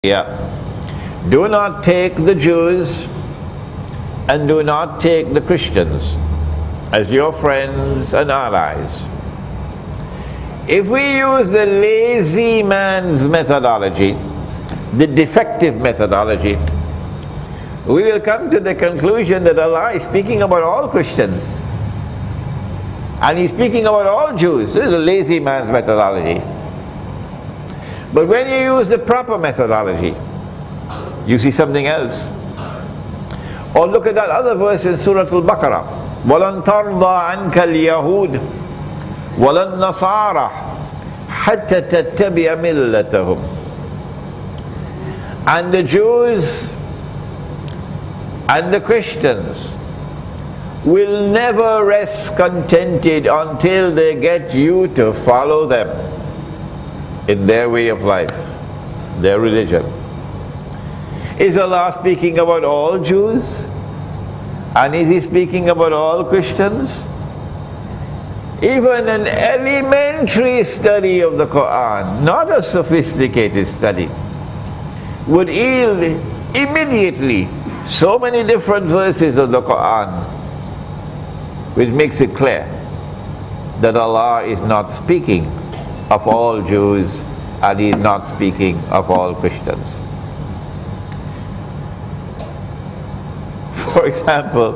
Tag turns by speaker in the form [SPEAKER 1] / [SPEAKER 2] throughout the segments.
[SPEAKER 1] Yeah. Do not take the Jews and do not take the Christians as your friends and allies. If we use the lazy man's methodology, the defective methodology, we will come to the conclusion that Allah is speaking about all Christians and He's speaking about all Jews. This is the lazy man's methodology. But when you use the proper methodology, you see something else. Or look at that other verse in Surah Al-Baqarah. وَلَن تَرْضَى عَنْكَ الْيَهُودِ وَلَن نَصَارَى حَتَّى تَتَّبِعَ مِلَّتَهُمْ. And the Jews and the Christians will never rest contented until they get you to follow them in their way of life, their religion. Is Allah speaking about all Jews? And is He speaking about all Christians? Even an elementary study of the Quran, not a sophisticated study, would yield immediately so many different verses of the Quran, which makes it clear that Allah is not speaking of all Jews and He is not speaking of all Christians. For example,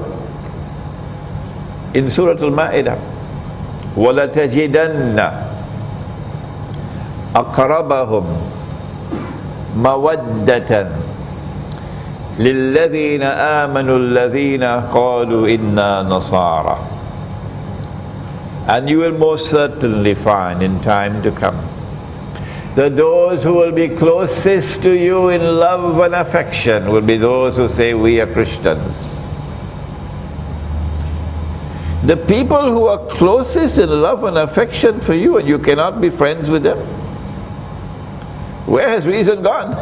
[SPEAKER 1] in Surah Al-Ma'idah, وَلَتَجِدَنَّ أَقْرَبَهُمْ مَوَدَّةً لِلَّذِينَ آمَنُوا الَّذِينَ قَالُوا إِنَّا نَصَارَى. And you will most certainly find in time to come that those who will be closest to you in love and affection will be those who say, we are Christians. The people who are closest in love and affection for you, and you cannot be friends with them, where has reason gone?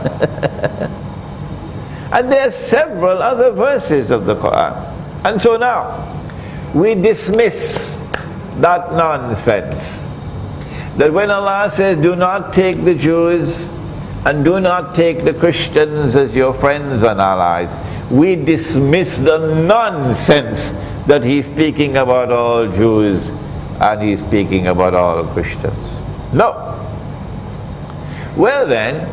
[SPEAKER 1] And there are several other verses of the Quran. And so now, we dismiss that nonsense. That when Allah says, do not take the Jews and do not take the Christians as your friends and allies, we dismiss the nonsense that He's speaking about all Jews and He's speaking about all Christians. No. Well then,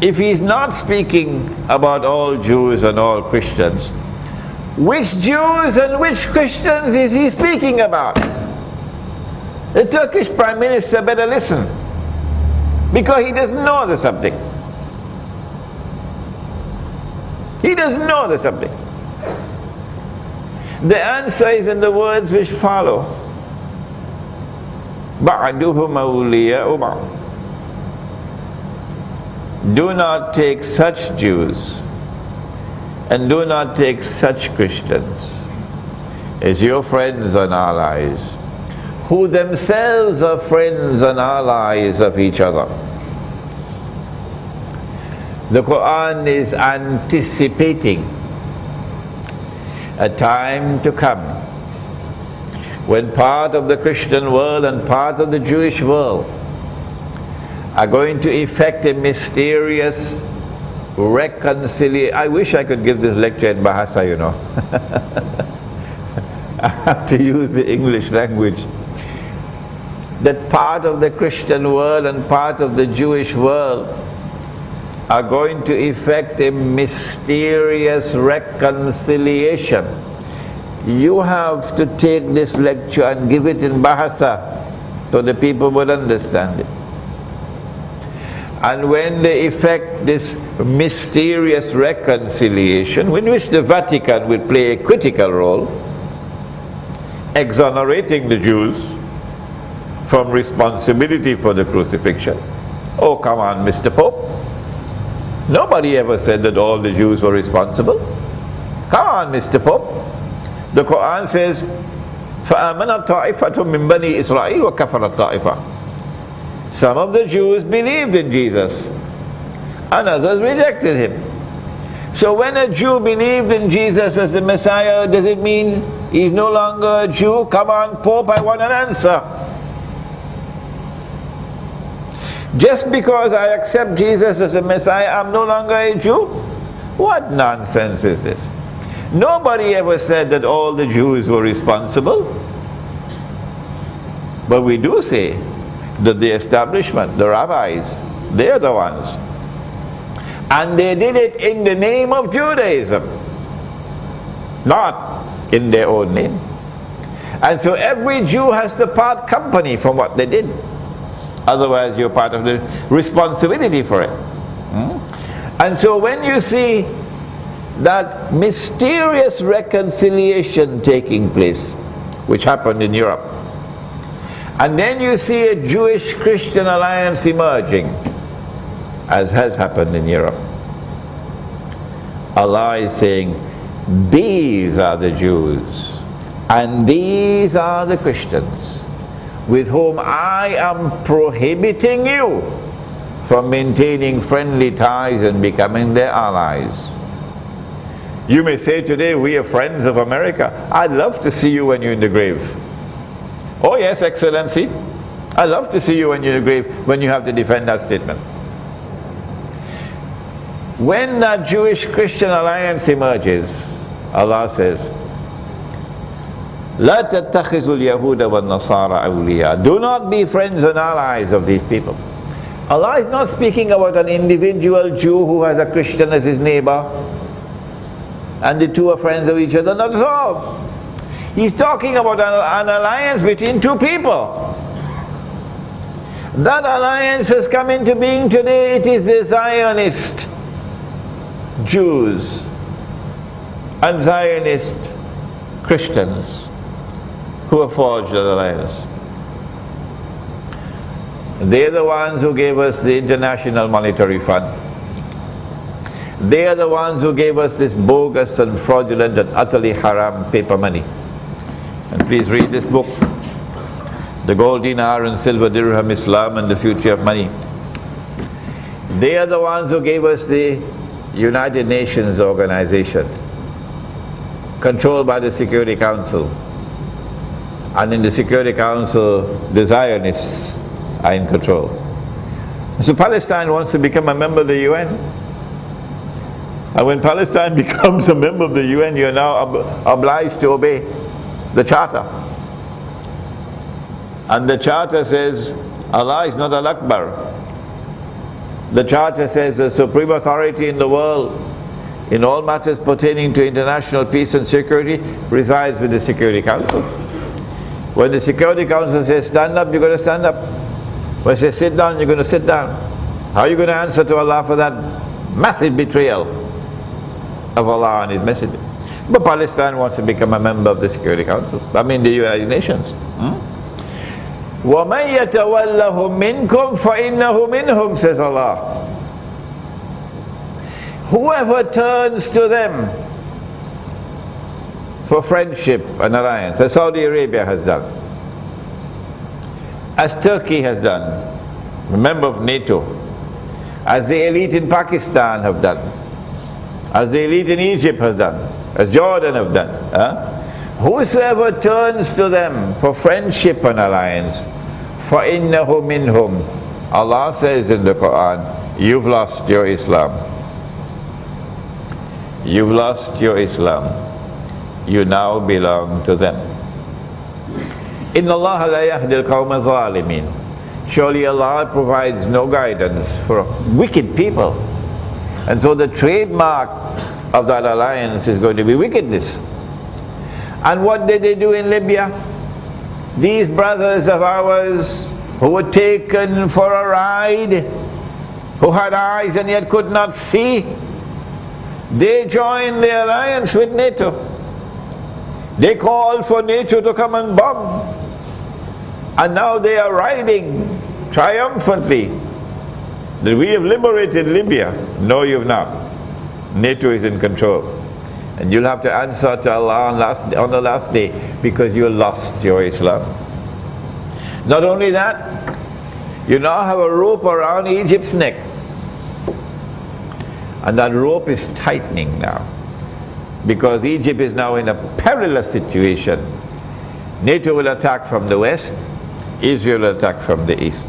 [SPEAKER 1] if He's not speaking about all Jews and all Christians, which Jews and which Christians is He speaking about? The Turkish Prime Minister better listen, because he doesn't know the subject. He doesn't know the subject. The answer is in the words which follow. بَعْدُهُمْ أَوْلِيَاءُ بَعْضٍ. Do not take such Jews and do not take such Christians as your friends and allies, who themselves are friends and allies of each other. The Quran is anticipating a time to come when part of the Christian world and part of the Jewish world are going to effect a mysterious reconciliation. I wish I could give this lecture in Bahasa, you know. I have to use the English language. That part of the Christian world and part of the Jewish world are going to effect a mysterious reconciliation. You have to take this lecture and give it in Bahasa so the people would understand it. And when they effect this mysterious reconciliation, in which the Vatican will play a critical role, exonerating the Jews from responsibility for the crucifixion. Oh, come on, Mr. Pope. Nobody ever said that all the Jews were responsible. Come on, Mr. Pope. The Quran says, فَآمَنَ طَائِفَةٌ مِّن بَنِي إِسْرَائِيلَ وَكَفَرَ الطَّائِفَةُ. Some of the Jews believed in Jesus, and others rejected Him. So when a Jew believed in Jesus as the Messiah, does it mean he's no longer a Jew? Come on, Pope, I want an answer. Just because I accept Jesus as a Messiah, I'm no longer a Jew? What nonsense is this? Nobody ever said that all the Jews were responsible. But we do say that the establishment, the rabbis, they're the ones. And they did it in the name of Judaism, not in their own name. And so every Jew has to part company from what they did. Otherwise you're part of the responsibility for it. And so when you see that mysterious reconciliation taking place, which happened in Europe, and then you see a Jewish-Christian alliance emerging, as has happened in Europe, Allah is saying, these are the Jews and these are the Christians with whom I am prohibiting you from maintaining friendly ties and becoming their allies. You may say today, we are friends of America. I'd love to see you when you're in the grave. Oh yes, Excellency, I'd love to see you when you're in the grave, when you have to defend that statement. When that Jewish-Christian alliance emerges, Allah says, لا تتخذوا اليهود والنصارى أولياء. Do not be friends and allies of these people. Allah is not speaking about an individual Jew who has a Christian as his neighbor and the two are friends of each other. Not at all. He's talking about an alliance between two people. That alliance has come into being today. It is the Zionist Jews and Zionist Christians who have forged that alliance. They're the ones who gave us the International Monetary Fund. They are the ones who gave us this bogus and fraudulent and utterly haram paper money. And please read this book, The Gold Dinar and Silver Dirham, Islam and the Future of Money. They are the ones who gave us the United Nations organization, controlled by the Security Council. And in the Security Council, the Zionists are in control. So Palestine wants to become a member of the UN. And when Palestine becomes a member of the UN, you're now obliged to obey the Charter. And the Charter says, Allah is not Al-Akbar. The Charter says the supreme authority in the world in all matters pertaining to international peace and security resides with the Security Council. When the Security Council says stand up, you're going to stand up. When it says sit down, you're going to sit down. How are you going to answer to Allah for that massive betrayal of Allah and His Messenger? But Palestine wants to become a member of the Security Council. I mean the United Nations. وَمَنْ يَتَوَلَّهُمْ مِنْكُمْ فَإِنَّهُ مِنْهُمْ, says Allah. Whoever turns to them for friendship and alliance, as Saudi Arabia has done, as Turkey has done, a member of NATO, as the elite in Pakistan have done, as the elite in Egypt has done, as Jordan have done. Whosoever turns to them for friendship and alliance, فَإِنَّهُ مِنْهُمْ, Allah says in the Quran, you've lost your Islam. You've lost your Islam. You now belong to them. إِنَّ اللَّهَ لَا يَهْدِي الْقَوْمَ الظَّالِمِينَ. Surely Allah provides no guidance for wicked people. And so the trademark of that alliance is going to be wickedness. And what did they do in Libya? These brothers of ours who were taken for a ride, who had eyes and yet could not see, they joined the alliance with NATO. They called for NATO to come and bomb. And now they are riding triumphantly that we have liberated Libya. No, you have not. NATO is in control. And you'll have to answer to Allah on the last day because you lost your Islam. Not only that, you now have a rope around Egypt's neck. And that rope is tightening now because Egypt is now in a perilous situation. NATO will attack from the west, Israel will attack from the east.